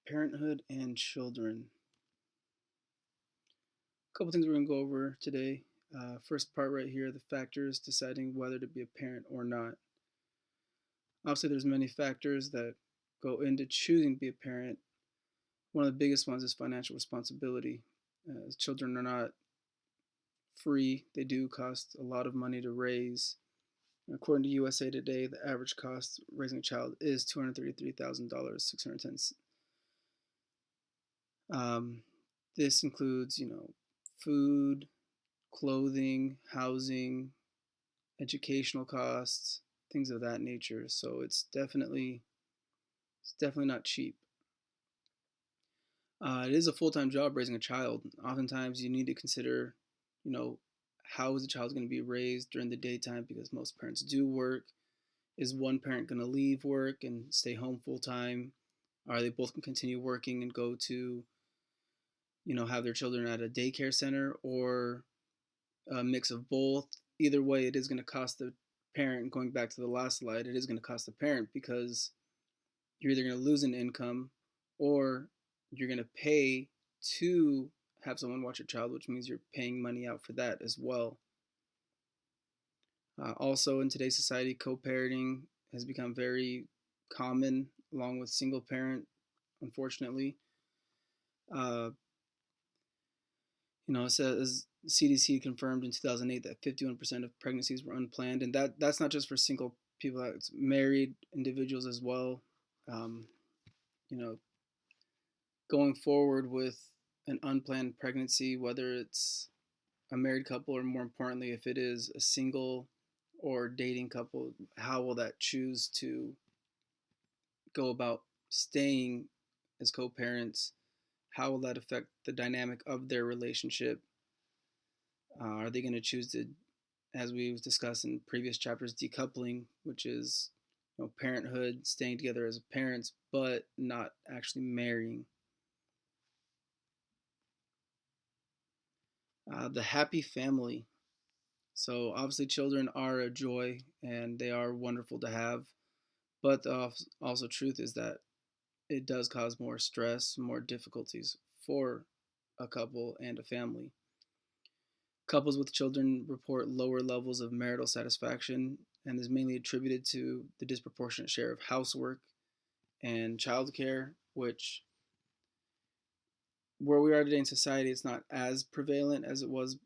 Parenthood and children. A couple things we're going to go over today. First part right here, the factors deciding whether to be a parent or not. Obviously, there's many factors that go into choosing to be a parent. One of the biggest ones is financial responsibility. Children are not free. They do cost a lot of money to raise. According to USA Today, the average cost raising a child is $233,000, 610. This includes, food, clothing, housing, educational costs, things of that nature. So it's definitely not cheap. It is a full-time job raising a child. Oftentimes, you need to consider, you know, how is the child going to be raised during the daytime because most parents do work. Is one parent going to leave work and stay home full time? Are they both going to continue working and go to, have their children at a daycare center or a mix of both? Either way, it is going to cost the parent. Going back to the last slide, it is going to cost the parent because you're either going to lose an income or you're going to pay to have someone watch your child, which means you're paying money out for that as well. Also, in today's society, co-parenting has become very common, along with single parent, unfortunately. Uh, it says CDC confirmed in 2008 that 51% of pregnancies were unplanned, and that's not just for single people; it's married individuals as well. Um, you know, Going forward with an unplanned pregnancy, whether it's a married couple or more importantly, if it is a single or dating couple, how will that choose to go about staying as co-parents? How will that affect the dynamic of their relationship? Are they going to choose to, as we've discussed in previous chapters, decoupling, which is parenthood, staying together as parents, but not actually marrying? The happy family. So obviously, children are a joy and they are wonderful to have, but the also truth is that it does cause more stress, more difficulties for a couple and a family. Couples with children report lower levels of marital satisfaction and is mainly attributed to the disproportionate share of housework and childcare, which where we are today in society, it's not as prevalent as it was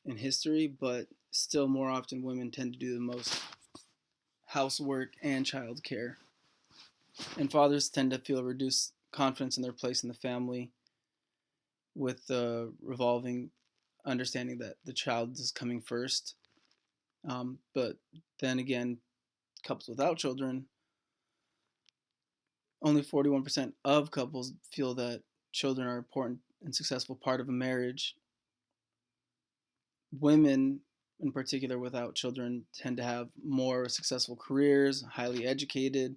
in history, but still more often women tend to do the most housework and childcare. And fathers tend to feel reduced confidence in their place in the family with the revolving understanding that the child is coming first. But then again, couples without children, only 41% of couples feel that children are an important and successful part of a marriage. Women, in particular, without children, tend to have more successful careers, highly educated,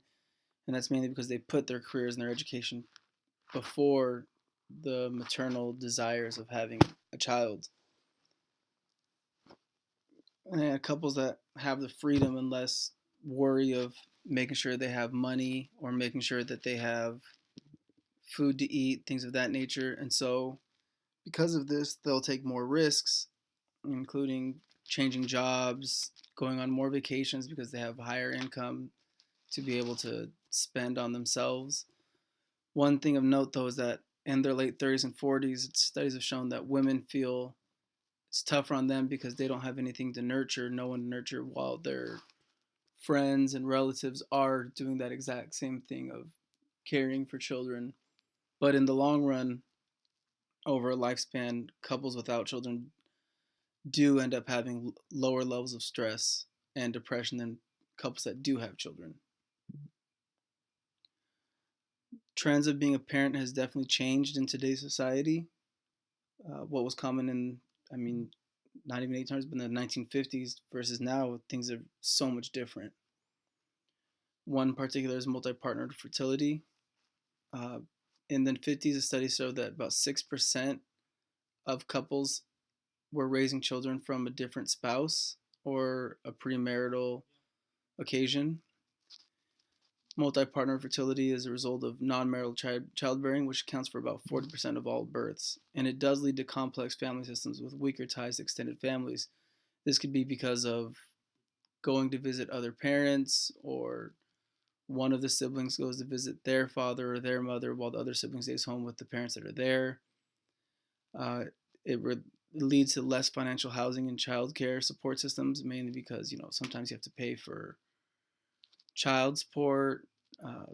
and that's mainly because they put their careers and their education before the maternal desires of having a child. And couples that have the freedom and less worry of making sure they have money or making sure that they have food to eat, things of that nature. And so, because of this, they'll take more risks, including changing jobs, going on more vacations because they have higher income to be able to spend on themselves. One thing of note, though, is that in their late 30s and 40s, studies have shown that women feel it's tougher on them because they don't have anything to nurture, no one to nurture, while their friends and relatives are doing that exact same thing of caring for children. But in the long run, over a lifespan, couples without children do end up having lower levels of stress and depression than couples that do have children. Trends of being a parent has definitely changed in today's society. What was common in, I mean, not even 800s, but in the 1950s versus now, things are so much different. One particular is multi-partnered fertility. Uh, in the 50s, a study showed that about 6% of couples were raising children from a different spouse or a premarital occasion. Multi-partner fertility is a result of non-marital childbearing, which accounts for about 40% of all births. And it does lead to complex family systems with weaker ties to extended families. This could be because of going to visit other parents, or one of the siblings goes to visit their father or their mother while the other sibling stays home with the parents that are there. Uh, it leads to less financial housing and childcare support systems, mainly because sometimes you have to pay for child support, uh,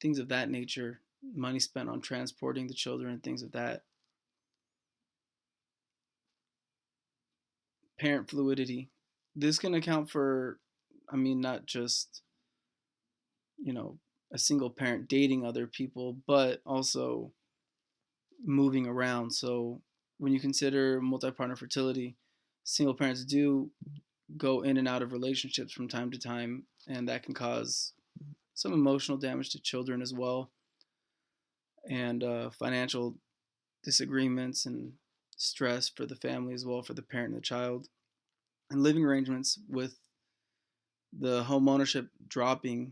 things of that nature, money spent on transporting the children, and things of that. Parent fluidity. This can account for, I mean, not just, you know, a single parent dating other people, but also moving around. So when you consider multi partner fertility, single parents do go in and out of relationships from time to time, and that can cause some emotional damage to children as well, and financial disagreements and stress for the family as well, for the parent and the child. And living arrangements, with the home ownership dropping,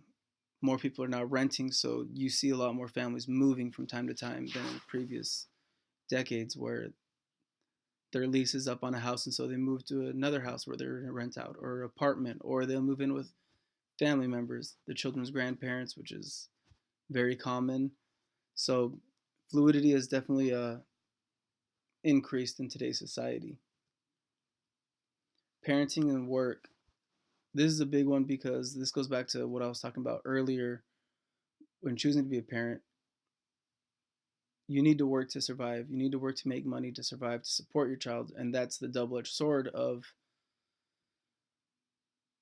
more people are now renting, so you see a lot more families moving from time to time than in previous decades, where their lease is up on a house and so they move to another house where they're going to rent out, or apartment, or they'll move in with family members, the children's grandparents, which is very common. So fluidity is definitely increased in today's society. Parenting and work. This is a big one because this goes back to what I was talking about earlier. When choosing to be a parent, you need to work to survive. You need to work to make money to survive, to support your child. And that's the double edged sword of,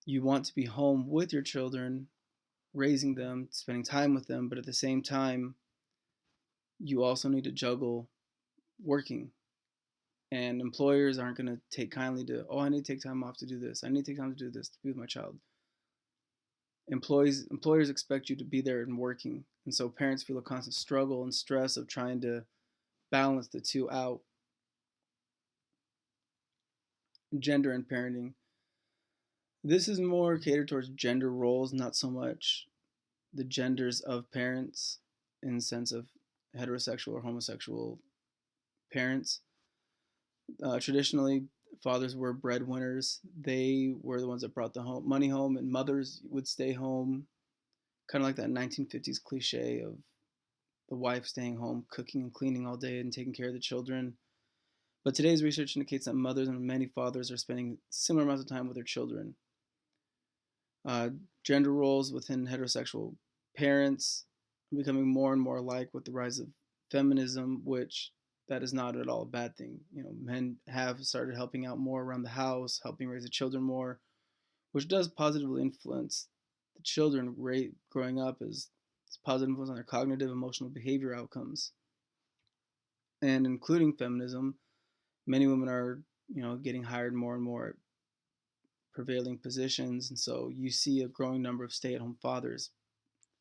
you want to be home with your children, raising them, spending time with them, but at the same time, you also need to juggle working. And employers aren't going to take kindly to, oh, I need to take time off to do this. I need to take time to do this to be with my child. Employers expect you to be there and working. And so parents feel a constant struggle and stress of trying to balance the two out. Gender and parenting. This is more catered towards gender roles, not so much the genders of parents in the sense of heterosexual or homosexual parents. Traditionally, fathers were breadwinners. They were the ones that brought the money home, and mothers would stay home. Kind of like that 1950s cliche of the wife staying home, cooking and cleaning all day and taking care of the children. But today's research indicates that mothers and many fathers are spending similar amounts of time with their children. Uh, Gender roles within heterosexual parents are becoming more and more alike with the rise of feminism, which that is not at all a bad thing. Men have started helping out more around the house, helping raise the children more, which does positively influence the children growing up, as it's positive influence on their cognitive, emotional, behavior outcomes. And including feminism, many women are, getting hired more and more at prevailing positions, and so you see a growing number of stay-at-home fathers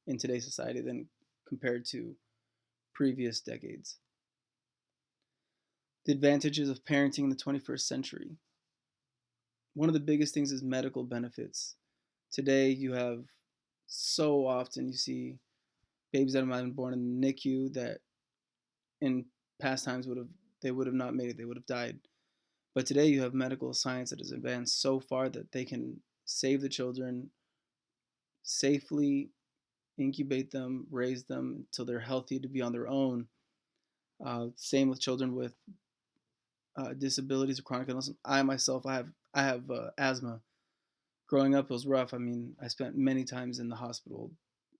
in today's society than compared to previous decades. The advantages of parenting in the 21st century. One of the biggest things is medical benefits. Today, you have, so often you see babies that have been born in the NICU that in past times would have not made it. They would have died. But today, you have medical science that has advanced so far that they can save the children, safely incubate them, raise them until they're healthy to be on their own. Same with children with disabilities or chronic illness. I myself, I have asthma. Growing up, it was rough. I mean, I spent many times in the hospital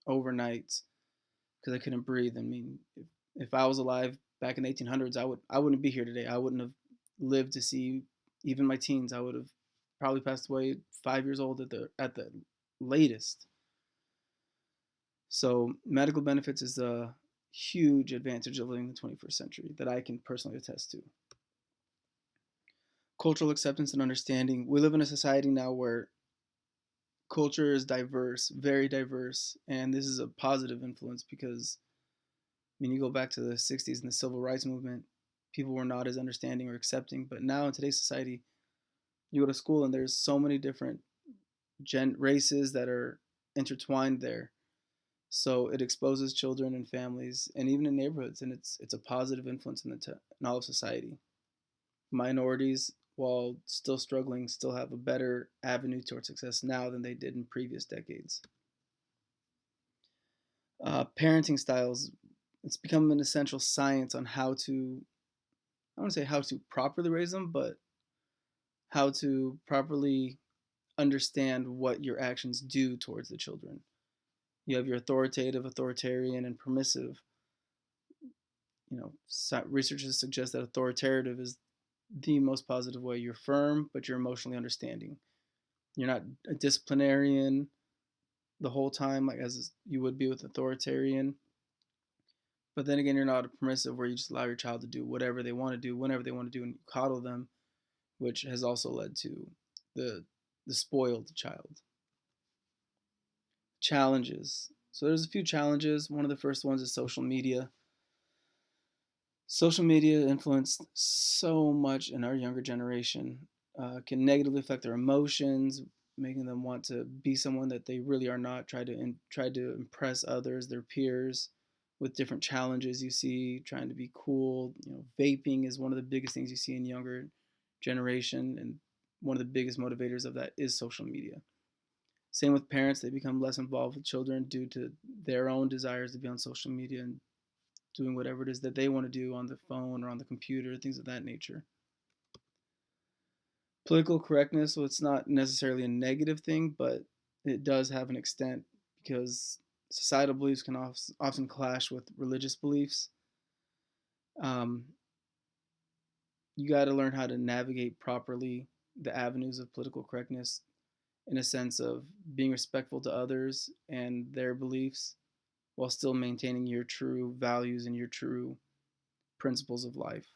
overnights because I couldn't breathe. I mean, if I was alive back in the 1800s, I wouldn't be here today. I wouldn't have lived to see even my teens. I would have probably passed away 5 years old at the latest. So medical benefits is a huge advantage of living in the 21st century that I can personally attest to. Cultural acceptance and understanding. We live in a society now where culture is diverse, very diverse, and this is a positive influence because, I mean, you go back to the 60s and the civil rights movement, people were not as understanding or accepting, but now in today's society, you go to school and there's so many different races that are intertwined there. So it exposes children and families, and even in neighborhoods, and it's a positive influence in all of society. Minorities, while still struggling, still have a better avenue towards success now than they did in previous decades. Parenting styles, it's become an essential science on how to, I don't want to say how to properly raise them, but how to properly understand what your actions do towards the children. You have your authoritative, authoritarian, and permissive. Researchers suggest that authoritative is the most positive way. You're firm, but you're emotionally understanding. You're not a disciplinarian the whole time, like as you would be with authoritarian. But then again, you're not a permissive where you just allow your child to do whatever they want to do, whenever they want to do, and you coddle them, which has also led to the the spoiled child. Challenges. So there's a few challenges. One of the first ones is social media. Social media influenced so much in our younger generation, can negatively affect their emotions, making them want to be someone that they really are not. Try to impress others, their peers, with different challenges you see. Trying to be cool. Vaping is one of the biggest things you see in younger generation, and one of the biggest motivators of that is social media. Same with parents; they become less involved with children due to their own desires to be on social media and doing whatever it is that they want to do on the phone or on the computer, things of that nature. Political correctness, well, it's not necessarily a negative thing, but it does have an extent because societal beliefs can often clash with religious beliefs. Um, you got to learn how to navigate properly the avenues of political correctness in a sense of being respectful to others and their beliefs while still maintaining your true values and your true principles of life.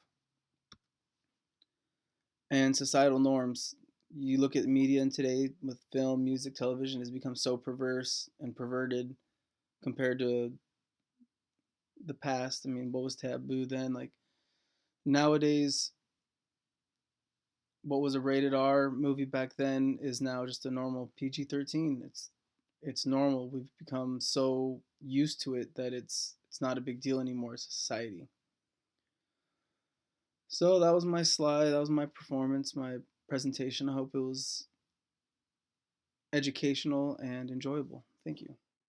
And societal norms. You look at media in today with film, music, television has become so perverse and perverted compared to the past. I mean, what was taboo then? Like nowadays, what was a rated R movie back then is now just a normal PG-13. It's normal. We've become so used to it that it's not a big deal anymore as a society. So that was my slide. That was my performance, my presentation. I hope it was educational and enjoyable. Thank you.